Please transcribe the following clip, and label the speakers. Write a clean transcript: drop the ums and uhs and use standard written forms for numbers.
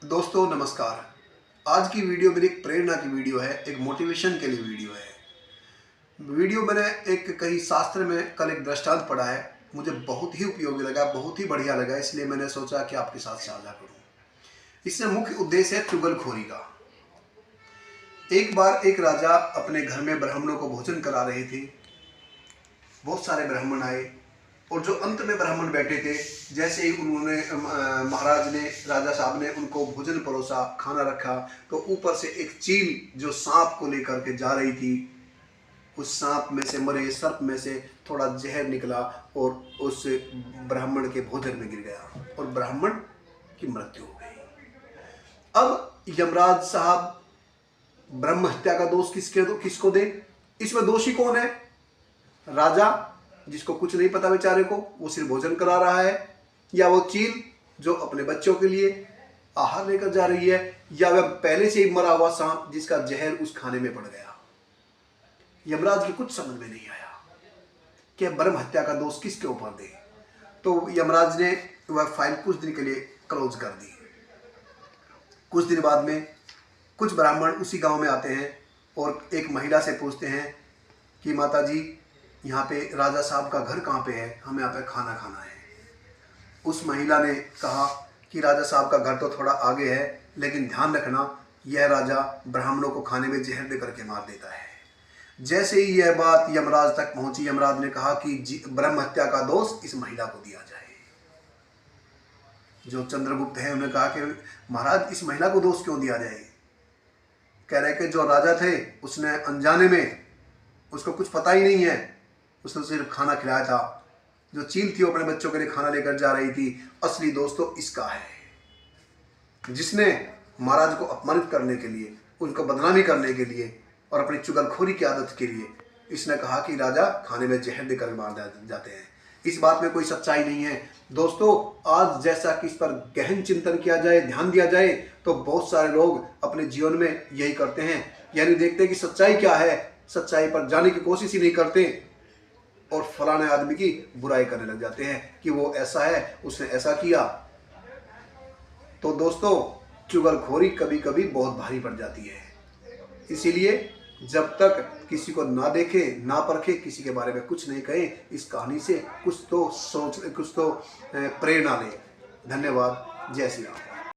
Speaker 1: दोस्तों नमस्कार। आज की वीडियो मेरी एक प्रेरणा की वीडियो है, एक मोटिवेशन के लिए वीडियो है। वीडियो मैंने एक कहीं शास्त्र में कल एक दृष्टांत पढ़ा है, मुझे बहुत ही उपयोगी लगा, बहुत ही बढ़िया लगा, इसलिए मैंने सोचा कि आपके साथ साझा करूं। इसमें मुख्य उद्देश्य है चुगलखोरी का। एक बार एक राजा अपने घर में ब्राह्मणों को भोजन करा रहे थे। बहुत सारे ब्राह्मण आए और जो अंत में ब्राह्मण बैठे थे, जैसे ही उन्होंने महाराज ने, राजा साहब ने उनको भोजन परोसा, खाना रखा, तो ऊपर से एक चील जो सांप को लेकर के जा रही थी, उस सांप में से, मरे सर्प में से थोड़ा जहर निकला और उस ब्राह्मण के भोजन में गिर गया और ब्राह्मण की मृत्यु हो गई। अब यमराज साहब ब्रह्म हत्या का दोष किसको दे? इसमें दोषी कौन है? राजा, जिसको कुछ नहीं पता बेचारे को, वो सिर्फ भोजन करा रहा है, या वो चील जो अपने बच्चों के लिए आहार लेकर जा रही है, या वह पहले से ही मरा हुआ सांप जिसका जहर उस खाने में पड़ गया? यमराज की कुछ समझ में नहीं आया कि ब्रह्म हत्या का दोष किसके ऊपर दे। तो यमराज ने वह फाइल कुछ दिन के लिए क्लोज कर दी। कुछ दिन बाद में कुछ ब्राह्मण उसी गांव में आते हैं और एक महिला से पूछते हैं कि माता जी, यहाँ पे राजा साहब का घर कहाँ पे है, हमें यहाँ पे खाना खाना है। उस महिला ने कहा कि राजा साहब का घर तो थोड़ा आगे है, लेकिन ध्यान रखना, यह राजा ब्राह्मणों को खाने में जहर दे करके मार देता है। जैसे ही यह बात यमराज तक पहुंची, यमराज ने कहा कि ब्रह्म हत्या का दोष इस महिला को दिया जाए। जो चंद्रगुप्त है उन्होंने कहा कि महाराज, इस महिला को दोष क्यों दिया जाए? कह रहे कि जो राजा थे उसने अनजाने में, उसको कुछ पता ही नहीं है, उसने सिर्फ खाना खिलाया था। जो चील थी वो अपने बच्चों के लिए खाना लेकर जा रही थी। असली दोस्त तो इसका है, जिसने महाराज को अपमानित करने के लिए, उनको बदनामी करने के लिए और अपनी चुगलखोरी की आदत के लिए इसने कहा कि राजा खाने में जहर देकर मार जाते हैं। इस बात में कोई सच्चाई नहीं है। दोस्तों, आज जैसा कि इस पर गहन चिंतन किया जाए, ध्यान दिया जाए, तो बहुत सारे लोग अपने जीवन में यही करते हैं, यानी देखते हैं कि सच्चाई क्या है, सच्चाई पर जाने की कोशिश ही नहीं करते और फलाने आदमी की बुराई करने लग जाते हैं कि वो ऐसा है, उसने ऐसा किया। तो दोस्तों, चुगलखोरी कभी कभी बहुत भारी पड़ जाती है। इसीलिए जब तक किसी को ना देखे, ना परखे, किसी के बारे में कुछ नहीं कहे, इस कहानी से कुछ तो प्रेरणा ले। धन्यवाद। जय श्री राम।